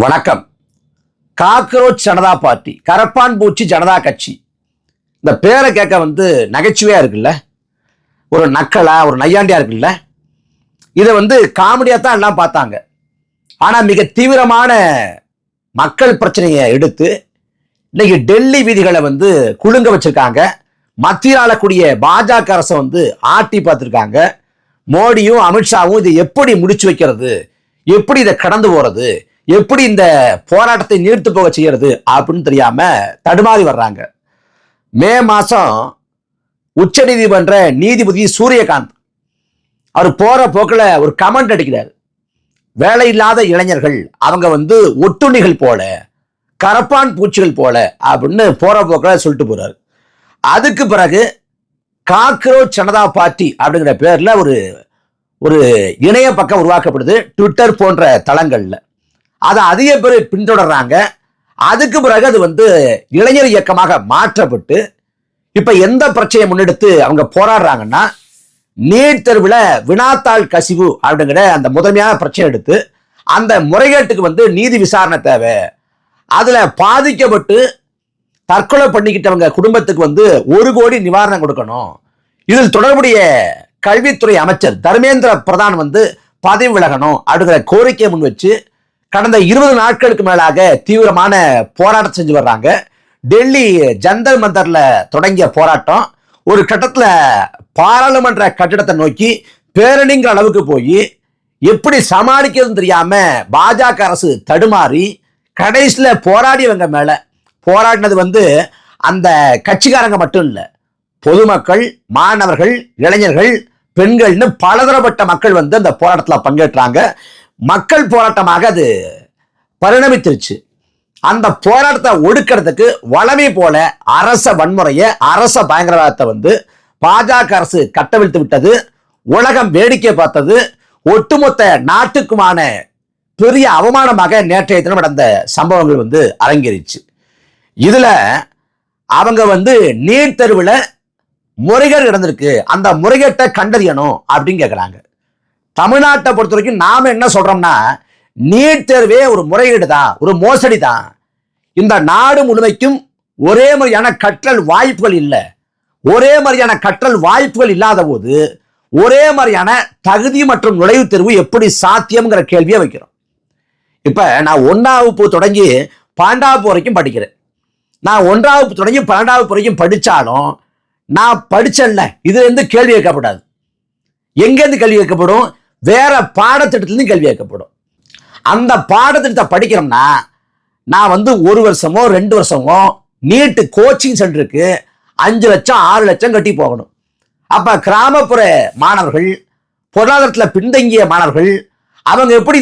வணக்கம். Cockroach Janata party, கரப்பான் பூச்சி ஜனதா கட்சி. இந்த பேரை கேட்க நகைச்சுவையா இருக்குல்ல, ஒரு நக்கலா, ஒரு நையாண்டியா இருக்குல்ல. இதை காமெடியா தான் எல்லாம் பார்த்தாங்க. ஆனா மிக தீவிரமான மக்கள் பிரச்சனையை எடுத்து இன்னைக்கு டெல்லி வீதிகளை குலுங்க வச்சிருக்காங்க. மத்தியில் ஆளக்கூடிய பாஜக அரசை ஆட்டி பார்த்திருக்காங்க. மோடியும் அமித்ஷாவும் இதை எப்படி முடிச்சு வைக்கிறது, எப்படி இதை கடந்து போறது, எப்படி இந்த போராட்டத்தை நீர்த்து போக செய்யறது அப்படின்னு தெரியாம தடுமாறி வர்றாங்க. மே மாசம் உச்ச நீதிமன்ற நீதிபதி சூரியகாந்த் அவர் போற போக்குல ஒரு கமெண்ட் அடிக்கிறார். வேலை இல்லாத இளைஞர்கள் அவங்க ஒட்டுண்ணிகள் போல, கரப்பான் பூச்சிகள் போல அப்படின்னு போற போக்குல சொல்லிட்டு போறாரு. அதுக்கு பிறகு காக்ரோச் ஜனதா பார்ட்டி அப்படிங்கிற பேர்ல ஒரு இணைய பக்கம் உருவாக்கப்படுது ட்விட்டர் போன்ற தளங்கள்ல. அதை அதிக பேர் பின்தொடர்றாங்க. அதுக்கு பிறகு அது இளைஞர் இயக்கமாக மாற்றப்பட்டு இப்ப எந்த பிரச்சனையை முன்னெடுத்து அவங்க போராடுறாங்கன்னா, நீட் தேர்வுல வினாத்தாள் கசிவு அப்படிங்கிற அந்த முதன்மையான பிரச்சனை எடுத்து அந்த முறைகேட்டுக்கு நீதி விசாரணை தேவை, அதுல பாதிக்கப்பட்டு தற்கொலை பண்ணிக்கிட்டவங்க குடும்பத்துக்கு 1 கோடி நிவாரணம் கொடுக்கணும், இதில் தொடர்புடைய கல்வித்துறை அமைச்சர் தர்மேந்திர பிரதான் பதவி விலகணும் அப்படிங்கிற கோரிக்கையை முன் வச்சு கடந்த 20 நாட்களுக்கு மேலாக தீவிரமான போராட்டம் செஞ்சு வர்றாங்க. டெல்லி ஜந்தர் மந்தர்ல தொடங்கிய போராட்டம் ஒரு கட்டத்துல பாராளுமன்ற கட்டிடத்தை நோக்கி பேரணிங்கிற அளவுக்கு போய் எப்படி சமாளிக்கிறதுன்னு தெரியாம பாஜக அரசு தடுமாறி கடைசியில போராடியவங்க மேல போராடினது அந்த கட்சிக்காரங்க மட்டும் இல்ல, பொதுமக்கள், மாணவர்கள், இளைஞர்கள், பெண்கள்னு பலதரப்பட்ட மக்கள் அந்த போராட்டத்துல பங்கேற்றாங்க. மக்கள் போராட்டமாக அது பரிணமித்திருச்சு. அந்த போராட்டத்தை ஒடுக்கிறதுக்கு வளமை போல அரச வன்முறையை, அரச பயங்கரவாதத்தை பாஜக அரசு கட்டவிழ்த்து விட்டது. உலகம் வேடிக்கை பார்த்தது. ஒட்டுமொத்த நாட்டுக்குமான பெரிய அவமானமாக நேற்றைய தினம் நடந்த சம்பவங்கள் அரங்கேறிச்சு. இதுல அவங்க நீட் தேர்வுல முறைகேடு நடந்திருக்கு, அந்த முறைகேட்டை கண்டறியணும் அப்படின்னு கேட்கிறாங்க. தமிழ்நாட்டை பொறுத்த வரைக்கும் நாம என்ன சொல்றோம்னா, நீட் தேர்வே ஒரு முறைகேடு தான், ஒரு மோசடி தான். இந்த நாடு முழுமைக்கும் ஒரே மாதிரியான கற்றல் வாய்ப்புகள் இல்லை. ஒரே மாதிரியான கற்றல் வாய்ப்புகள் இல்லாத போது ஒரே மாதிரியான தகுதி மற்றும் நுழைவுத் தேர்வு எப்படி சாத்தியம்ங்கிற கேள்வியை வைக்கிறோம். இப்ப நான் 1ஆம் வகுப்பு தொடங்கி 12ஆம் வகுப்பு வரைக்கும் படிக்கிறேன். நான் 1ஆம் வகுப்பு தொடங்கி 12ஆம் வகுப்பு வரைக்கும் படிச்சாலும் நான் படிச்சேன்ல, இதுல இருந்து கேள்வி கேட்கப்படாது. எங்கேருந்து கேள்வி கேட்கப்படும்? வேற பாடத்திட்டத்திலிருந்து கேள்வி கேட்கப்படும். அந்த பாடத்திட்டத்தை படிக்கிறோம்னா நான் 1 வருஷமோ 2 வருஷமோ நீட்டு கோச்சிங் சென்டருக்கு 5 லட்சம் 6 லட்சம் கட்டி போகணும். அப்ப கிராமப்புற மாணவர்கள், பொருளாதாரத்தில் பின்தங்கிய மாணவர்கள் அவங்க எப்படி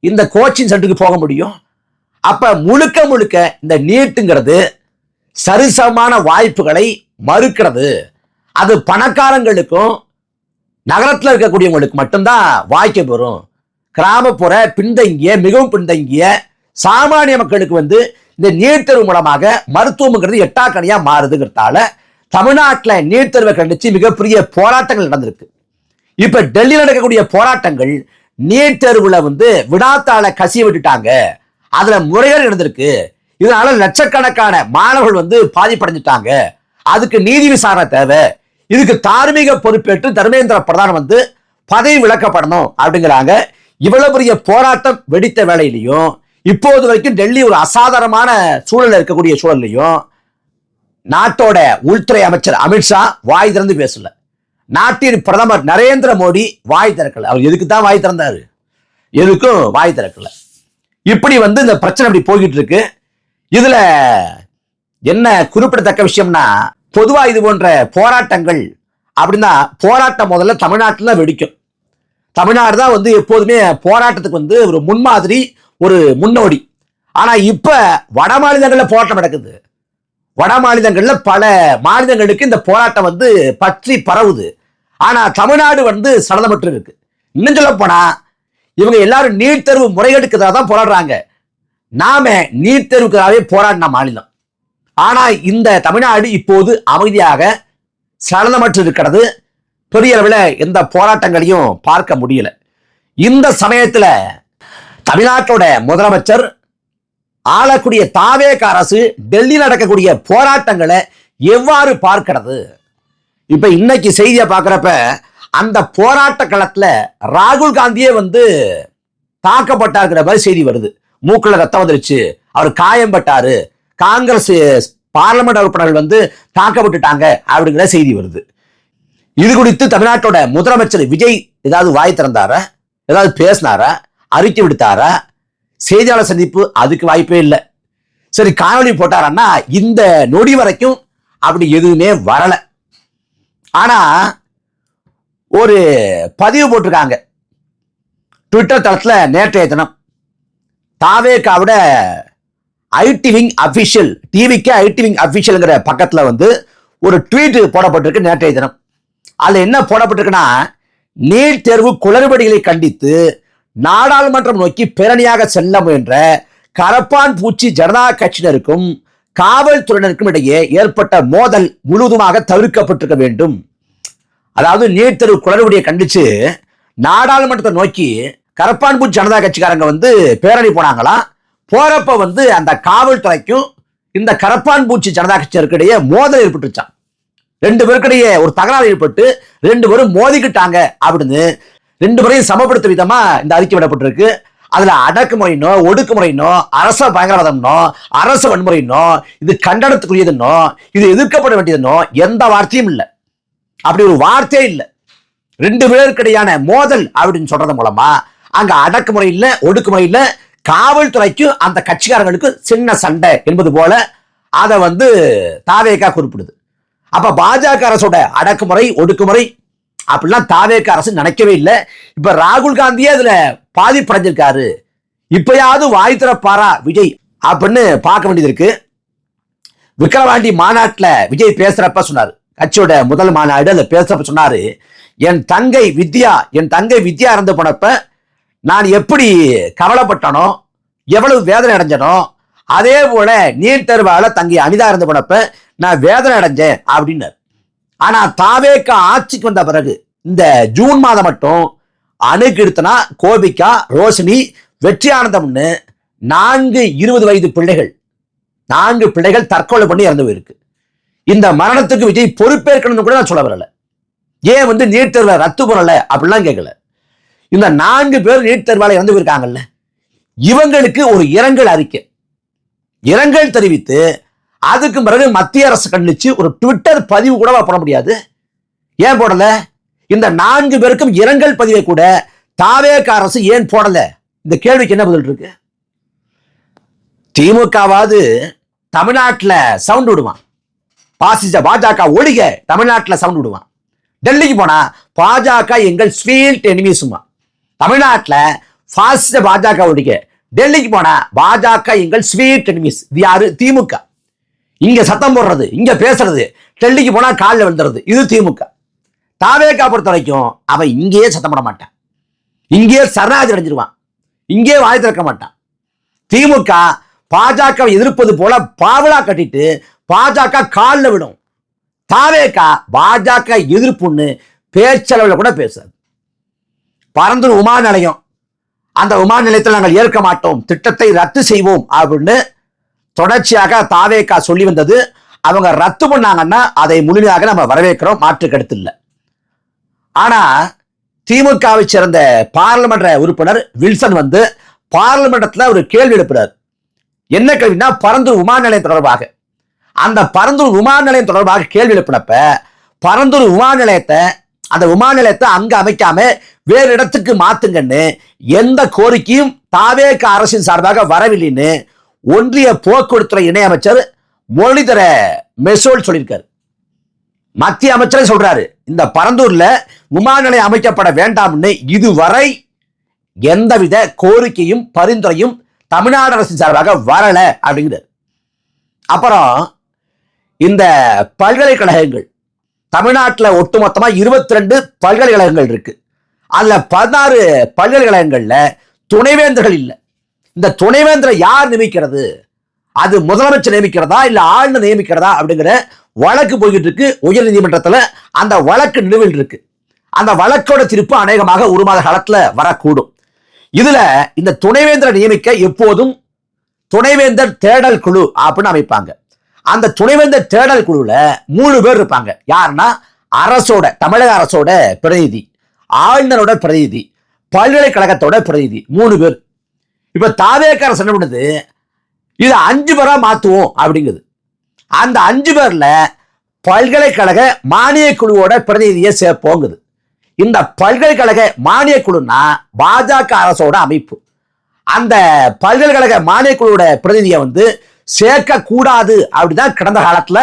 இந்த கோச்சிங் சென்டருக்கு போக முடியும்? அப்ப முழுக்க இந்த நீட்டுங்கிறது சரிசமமான வாய்ப்புகளை மறுக்கிறது. அது பணக்காரங்களுக்கும் நகரத்தில் இருக்கக்கூடியவங்களுக்கு மட்டும்தான் வாய்க்க பெறும். கிராமப்புற பின்தங்கிய, மிகவும் பின்தங்கிய சாமானிய மக்களுக்கு இந்த நீட் தேர்வு மூலமாக மருத்துவம்ங்கிறது எட்டாக்கணியா மாறுதுங்கிறதால தமிழ்நாட்டில் நீட் தேர்வை கண்டிச்சு மிகப்பெரிய போராட்டங்கள் நடந்திருக்கு. இப்ப டெல்லியில் நடக்கக்கூடிய போராட்டங்கள் நீட் தேர்வுல வினாத்தாளை கசிய விட்டுட்டாங்க, அதுல முறைகள் நடந்திருக்கு, இதனால லட்சக்கணக்கான மாணவர்கள் பாதிப்படைஞ்சிட்டாங்க, அதுக்கு நீதி விசாரணை தேவை, இதுக்கு தார்மீக பொறுப்பேற்று தர்மேந்திர பிரதான் பதவி விலக்கப்படணும் அப்படிங்கிறாங்க. இவ்வளவு பெரிய போராட்டம் வெடித்த வேளையிலையும் இப்போது வரைக்கும் டெல்லி ஒரு அசாதாரணமான சூழல் இருக்கக்கூடிய சூழலையும் நாட்டோட உள்துறை அமைச்சர் அமித்ஷா வாய் திறந்து பேசல. நாட்டின் பிரதமர் நரேந்திர மோடி வாய் திறக்கல. அவர் எதுக்கு தான் வாய் திறந்தாரு? எதுக்கும் வாய் திறக்கல. இப்படி இந்த பிரச்சனை அப்படி போய்கிட்டு இருக்கு. இதுல என்ன குறிப்பிடத்தக்க விஷயம்னா, பொதுவா இது போன்ற போராட்டங்கள் அப்படின்னா போராட்டம் முதல்ல தமிழ்நாட்டில் வெடிக்கும். தமிழ்நாடு தான் எப்போதுமே போராட்டத்துக்கு ஒரு முன்மாதிரி, ஒரு முன்னோடி. ஆனா இப்ப வட மாநிலங்கள்ல போராட்டம் நடக்குது. வட மாநிலங்கள்ல பல மாநிலங்களுக்கு இந்த போராட்டம் பற்றி பரவுது. ஆனா தமிழ்நாடு சலனமற்று இருக்கு. இன்னும் சொல்ல போனா இவங்க எல்லாரும் நீட் தேர்வு முறைகேடுக்கு தான் போராடுறாங்க. நாம நீட் தேர்வுக்காகவே போராடின மாநிலம். ஆனா இந்த தமிழ்நாடு இப்போது அமைதியாக சலனமற்று இருக்கிறது. பெரிய அளவில் எந்த போராட்டங்களையும் பார்க்க முடியல. இந்த சமயத்துல தமிழ்நாட்டோட முதலமைச்சர் ஆளக்கூடிய தாவேக அரசு டெல்லியில் நடக்கக்கூடிய போராட்டங்களை எவ்வாறு பார்க்கிறது? இப்ப இன்னைக்கு செய்தியை பார்க்கிறப்ப அந்த போராட்ட களத்துல ராகுல் காந்தியே தாக்கப்பட்டாருங்கிற மாதிரி செய்தி வருது. மூக்குல ரத்தம் வந்துருச்சு, அவர் காயம் பட்டாரு, காங்கிரஸ் பார்லிமெண்ட் உறுப்பினர்கள் தாக்கப்பட்டுட்டாங்க அப்படிங்கிற செய்தி வருது. இது குறித்து தமிழ்நாட்டோட முதலமைச்சர் விஜய் ஏதாவது வாய் திறந்தாரா? ஏதாவது பேசினாரா? அறிக்கை விடுத்தாரா? செய்தியாளர் சந்திப்பு அதுக்கு வாய்ப்பே இல்லை. சரி, காணொலி போட்டாரன்னா இந்த நொடி வரைக்கும் அப்படி எதுவுமே வரல. ஆனா ஒரு பதிவு போட்டிருக்காங்க ட்விட்டர் தளத்துல. நேற்றைய தினம் தாவேகாவோட ஐடி விங் அபிஷியல், டிவிக்கு ஐடி விங் அபிஷியல்ங்கிற பக்கத்துல ஒரு ட்வீட் போடப்பட்டிருக்கு நேற்றைய தினம். அதுல என்ன போடப்பட்டிருக்குன்னா, நீட் தேர்வு குளறுபடிகளை கண்டித்து நாடாளுமன்றம் நோக்கி பேரணியாக செல்ல முயன்ற கரப்பான் பூச்சி ஜனதா கட்சியினருக்கும் காவல்துறையினருக்கும் இடையே ஏற்பட்ட மோதல் முழுவதுமாக தவிர்க்கப்பட்டிருக்க வேண்டும். அதாவது நீட் தேர்வு குளறுபடியை கண்டிச்சு நாடாளுமன்றத்தை நோக்கி கரப்பான் பூச்சி ஜனதா கட்சிக்காரங்க பேரணி போனாங்களாம். போறப்ப அந்த காவல்துறைக்கும் இந்த கரப்பான் பூச்சி ஜனதா கட்சியருக்கு இடையே மோதல் ஏற்பட்டுச்சான். ரெண்டு பேருக்கிடையே ஒரு தகராறு ஏற்பட்டு ரெண்டு பேரும் மோதிக்கிட்டாங்க அப்படின்னு ரெண்டு பேரையும் சமப்படுத்த விதமா இந்த அறிக்கை விடப்பட்டிருக்கு. அதுல அடக்குமுறைனோ, ஒடுக்குமுறைனோ, அரச பயங்கரவாதம்னோ, அரசு வன்முறைனோ, இது கண்டனத்துக்குரியதுன்னோ, இது எதிர்க்கப்பட வேண்டியதுன்னோ எந்த வார்த்தையும் இல்லை. அப்படி ஒரு வார்த்தையே இல்லை. ரெண்டு பேருக்கிடையான மோதல் அப்படின்னு சொல்றது மூலமா அங்க அடக்குமுறை இல்ல, ஒடுக்குமுறை இல்ல, காவல்துறைக்கும் அந்த கட்சிக்காரங்களுக்கு சின்ன சண்டை என்பது போல அதை தாவேகா குறிப்பிடுது. அப்ப பாஜக அரசோட அடக்குமுறை, ஒடுக்குமுறை அப்படிலாம் தாவேக அரசு நினைக்கவே இல்லை. இப்ப ராகுல் காந்தியே அதுல பாதிப்படைஞ்சிருக்காரு. இப்பயாவது வாய் திறப்பாரா விஜய் அப்படின்னு பார்க்க வேண்டியது இருக்கு. விக்கிரவாண்டி மாநாட்டுல விஜய் பேசுறப்ப சொன்னாரு, கட்சியோட முதல் மாநாடு, அதுல பேசுறப்ப சொன்னாரு, என் தங்கை வித்யா இறந்து போனப்ப நான் எப்படி கவலைப்பட்டனோ, எவ்வளவு வேதனை அடைஞ்சனோ, அதே போல நீட் தேர்வால தங்கை அனிதா இறந்து போனப்ப நான் வேதனை அடைஞ்சேன் அப்படின்னாரு. ஆனா தாவேக ஆட்சிக்கு வந்த பிறகு இந்த ஜூன் மாதம் மட்டும் அணுகிருத்தனா, கோபிகா, ரோஷினி, வெற்றி ஆனந்தம்னு 20 வயது பிள்ளைகள், 4 பிள்ளைகள் தற்கொலை பண்ணி இறந்து போயிருக்கு. இந்த மரணத்துக்கு விஜய் பொறுப்பேற்கணும்னு கூட நான் சொல்ல வரல. ஏன் நீட் தேர்வை ரத்து பண்ணல அப்படிலாம் கேட்கல. இந்த 4 பேர் நீட் தேர்வால இறந்து போயிருக்காங்கல்ல, இவங்களுக்கு ஒரு இரங்கல் அறிக்கை, இரங்கல் தெரிவித்து அதுக்கு பிறகு மத்திய அரசு கண்டிச்சு ஒரு ட்விட்டர் பதிவு கூட போட முடியாது. ஏன் போடல? இந்த 4 பேருக்கும் இரங்கல் பதிவை கூட தாவேக அரசு ஏன் போடல? இந்த கேள்விக்கு என்ன பதில் இருக்கு? திமுகவாது தமிழ்நாட்டில் சவுண்ட் விடுவான், பாசிச பாஜக ஒழிக தமிழ்நாட்டில் சவுண்ட் விடுவான். டெல்லிக்கு போனா பாஜக எங்கள் ஸ்வீட் எனிமீஸுமா. தமிழ்நாட்டில் பாசிச பாஜக ஒழிக, டெல்லிக்கு போனா பாஜக எங்கள் ஸ்வீட் எனிமீஸ். இது யாரு? திமுக. இங்க சத்தம் போடுறது, இங்க பேசுறது, டெல்லிக்கு போனா காலில் விழுந்துறது, இது திமுக. தாவேகா பொறுத்த வரைக்கும் அவன் இங்கேயே சத்தம் போட மாட்டான், இங்கேயே சரணாகதி அடைஞ்சிருவான், இங்கே வாய் திறக்க மாட்டான். திமுக பாஜக எதிர்ப்பது போல பாவலா கட்டிட்டு பாஜக காலில் விடும். தாவேகா பாஜக எதிர்ப்புன்னு பேச்சளவில் கூட பேசாது. பரந்தூர் விமான நிலையம், அந்த விமான நிலையத்தில் நாங்கள் ஏற்க மாட்டோம், திட்டத்தை ரத்து செய்வோம் அப்படின்னு தொடர்ச்சியாக தாவேகா சொல்லி வந்தது. அவங்க ரத்து பண்ணாங்கன்னா அதை முழுமையாக நம்ம வரவேற்கிறோம், மாற்று கருத்து இல்லை. ஆனா திமுகவை சேர்ந்த பார்லிமெண்ட் உறுப்பினர் வில்சன் பார்லிமெண்டத்துல ஒரு கேள்வி எழுப்புறார். என்ன கேள்வினா, பரந்தூர் விமான நிலையம் தொடர்பாக. அந்த பரந்தூர் விமான நிலையம் தொடர்பாக கேள்வி எழுப்பினப்ப பரந்தூர் விமான நிலையத்தை அங்க அமைக்காம வேறு இடத்துக்கு மாத்துங்கன்னு எந்த கோரிக்கையும் தாவேக அரசின் சார்பாக வரவில்லைன்னு ஒன்றிய போக்குவரத்துறை இணையமைச்சர் முரளிதர மெசோல் சொல்லியிருக்காரு. மத்திய அமைச்சரே சொல்றாரு, இந்த பரந்தூர்ல விமான நிலையம் அமைக்கப்பட வேண்டாம்னு இதுவரை எந்தவித கோரிக்கையும் பரிந்துரையும் தமிழ்நாடு அரசின் சார்பாக வரல அப்படிங்கிறார். அப்புறம் இந்த பல்கலைக்கழகங்கள், தமிழ்நாட்டில் ஒட்டுமொத்தமா 22 பல்கலைக்கழகங்கள் இருக்கு. அதுல 16 பல்கலைக்கழகங்கள்ல துணைவேந்தர்கள் இல்லை. இந்த துணைவேந்தரை யார் நியமிக்கிறது? அது முதலமைச்சர் நியமிக்கிறதா இல்ல ஆளுநர் நியமிக்கிறதா அப்படிங்கிற வழக்கு போய்கிட்டு இருக்கு உயர் நீதிமன்றத்துல. அந்த வழக்கு நிலுவையில் இருக்கு. அந்த வழக்கோட தீர்ப்பு அநேகமாக 1 மாத காலத்துல வரக்கூடும். இதுல இந்த துணைவேந்தரை நியமிக்க எப்போதும் துணைவேந்தர் தேடல் குழு அப்படின்னு அமைப்பாங்க. அந்த துணைவேந்தர் தேடல் குழுல 3 பேர் இருப்பாங்க. யாருன்னா அரசோட, தமிழக அரசோட பிரதிநிதி, ஆளுநரோட பிரதிநிதி, பல்கலைக்கழகத்தோட பிரதிநிதி, 3 பேர். இப்ப தாவேக அரசு என்ன பண்ணுது, இது 5 பேரா மாத்துவோம் அப்படிங்குது. அந்த 5 பேர்ல பல்கலைக்கழக மானிய குழுவோட பிரதிநிதியை சேர்ப்போங்குது. இந்த பல்கலைக்கழக மானிய குழுனா பாஜக அரசோட அமைப்பு. அந்த பல்கலைக்கழக மானிய குழுவோட பிரதிநிதியை வந்து சேர்க்க கூடாது அப்படிதான் கடந்த காலத்துல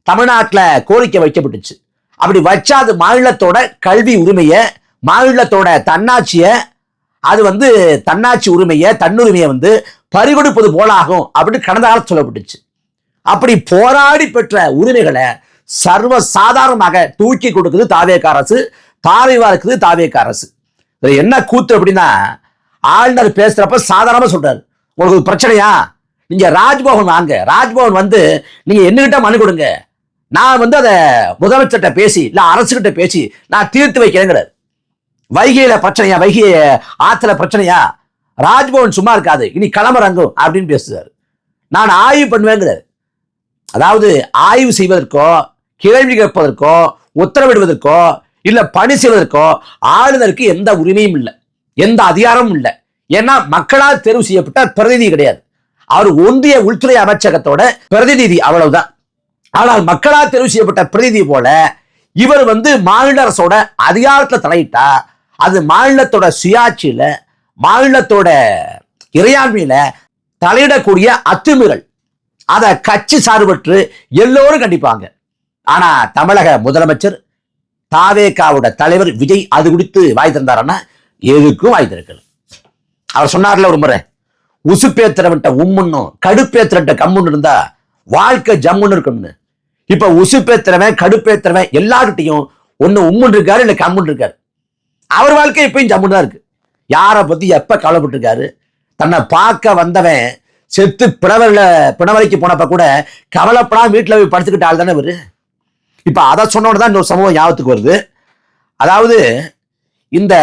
தமிழ்நாட்டுல கோரிக்கை வைக்கப்பட்டுச்சு. அப்படி வச்சா அது மாநிலத்தோட கல்வி உரிமையை, மாநிலத்தோட தன்னாட்சியை, அது வந்து தன்னாட்சி உரிமையை, தன்னுரிமையை வந்து பறிகொடுப்பது போலாகும் அப்படின்னு கடந்த காலத்தில் சொல்லப்பட்டுச்சு. அப்படி போராடி பெற்ற உரிமைகளை சர்வ சாதாரணமாக தூக்கி கொடுக்குது தாவேக அரசு, தாரைவா இருக்குது தாவேக அரசு. என்ன கூத்து அப்படின்னா, ஆளுநர் பேசுறப்ப சாதாரணமா சொல்றாரு, உங்களுக்கு பிரச்சனையா, நீங்க ராஜ்பவன் வாங்க, ராஜ்பவன் வந்து நீங்க என்னகிட்ட மனு கொடுங்க, நான் வந்து அதை முதலமைச்சர்கிட்ட பேசி இல்ல அரசுகிட்ட பேசி நான் தீர்த்து வைக்கிறேங்கிறார். வைகையில பிரச்சனையா, வைகை ஆத்துல பிரச்சனையா, ராஜ்பவன் சும்மா இருக்காது, இனி கிளம்புறங்கும் அப்படின்னு பேசுறாரு. நான் ஆய்வு பண்ணுவேங்கிறார். அதாவது ஆய்வு செய்வதற்கோ, கேள்வி கேட்பதற்கோ, உத்தரவிடுவதற்கோ, இல்ல பணி செய்வதற்கோ ஆளுநருக்கு எந்த உரிமையும் இல்லை, எந்த அதிகாரமும் இல்லை. ஏன்னா மக்களால் தேர்வு செய்யப்பட்ட பிரதிநிதி கிடையாது. அவர் ஒன்றிய உள்துறை அமைச்சகத்தோட பிரதிநிதி, அவ்வளவுதான். ஆனால் மக்களால் தேர்வு செய்யப்பட்ட பிரதிநிதி போல இவர் வந்து மாநில அரசோட அதிகாரத்துல தலையிட்டா அது மாநிலத்தோட சுயாட்சியில, மாநிலத்தோட இறையாண்மையில தலையிடக்கூடிய அத்துமீறல். அதை கட்சி சார்பற்று எல்லோரும் கண்டிப்பாங்க. ஆனா தமிழக முதலமைச்சர், தாவேகாவோட தலைவர் விஜய் அது குறித்து வாய் திறந்தாருன்னா எதுக்கும் வாய் திறக்கல. அவர் சொன்னார்ல ஒரு முறை, உசுப்பேத்திரவன்ட்ட உம்முன்னும் கடுப்பேத்திரட்ட கம்முன்னு இருந்தா வாழ்க்கை ஜம்முன்னு இருக்கும்னு. இப்ப உசுப்பேத்திரவன் கடுப்பேத்திரவன் எல்லார்கிட்டையும் ஒண்ணு உம்முன்னு இருக்காரு, இல்ல கம்முன்னு இருக்காரு. அவர் வாழ்க்கை இப்பயும் ஜம்முன்னு தான் இருக்கு. யாரை பத்தி எப்ப கவலைப்பட்டு இருக்காரு? தன்னை பார்க்க வந்தவன் செத்து பிணவரைக்கு போனப்ப கூட கவலைப்படாம வீட்டுல போய் படுத்துக்கிட்ட ஆள் தானே இவரு. இப்ப அதை சொன்னோன்னு இந்த ஒரு சம்பவம் ஞாபகத்துக்கு வருது. அதாவது இந்த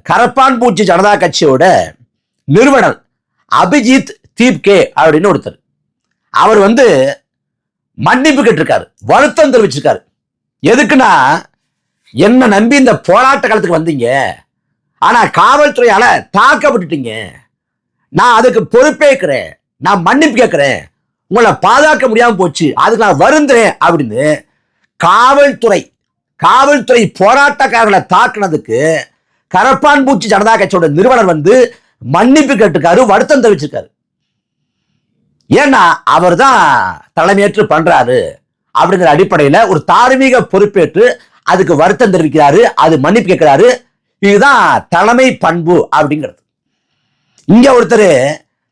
கரப்பான் பூச்சி ஜனதா கட்சியோட நிறுவனர் அபிஜித் தீப்கே அப்படின்னு ஒருத்தர், அவர் வந்து மன்னிப்பு கேட்டிருக்காரு, வருத்தம் தெரிவிச்சிருக்காரு. எதுக்குன்னா, என்ன நம்பி இந்த போராட்ட காலத்துக்கு வந்தீங்க, ஆனா காவல்துறையால தாக்கப்பட்டுட்டீங்க, நான் அதுக்கு பொறுப்பேற்கிறேன், நான் மன்னிப்பு கேட்கிறேன், உங்களை பாதுகாக்க முடியாம போச்சு, அதுக்கு நான் வருந்துறேன் அப்படின்னு காவல்துறை போராட்டக்காரர்களை தாக்குனதுக்கு கரப்பான் பூச்சி ஜனதா கட்சியோட நிறுவனர் வந்து மன்னிப்பு கேட்டிருக்காரு, வருத்தம் தெரிவிச்சிருக்காரு. ஏன்னா அவர் தான் தலைமையேற்று பண்றாரு அப்படிங்கிற அடிப்படையில ஒரு தார்மீக பொறுப்பேற்று அதுக்கு வருத்தம் தெரிவிக்கிறாரு, அது மன்னிப்பு கேட்கிறாரு. இதுதான் தலைமை பண்பு அப்படிங்கிறது. இங்க ஒருத்தர்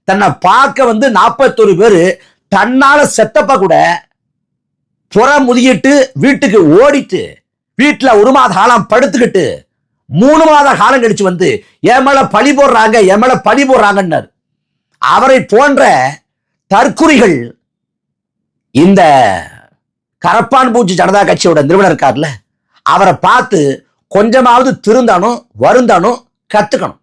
தன்னை பார்க்க வந்து 41 பேரு தன்னால செத்தப்ப கூட புற முதியிட்டு வீட்டுக்கு ஓடிட்டு வீட்டுல 1 மாத காலம் படுத்துக்கிட்டு 3 மாத காலம் கழிச்சு வந்து என் மேல பழி போடுறாங்கன்னாரு. அவரை போன்ற தற்குறிகள் இந்த கரப்பான் பூச்சி ஜனதா கட்சியோட நிறுவனர் இருக்கார்ல, அவரை பார்த்து கொஞ்சமாவது திருந்தானும் வருந்தானும் கத்துக்கணும்.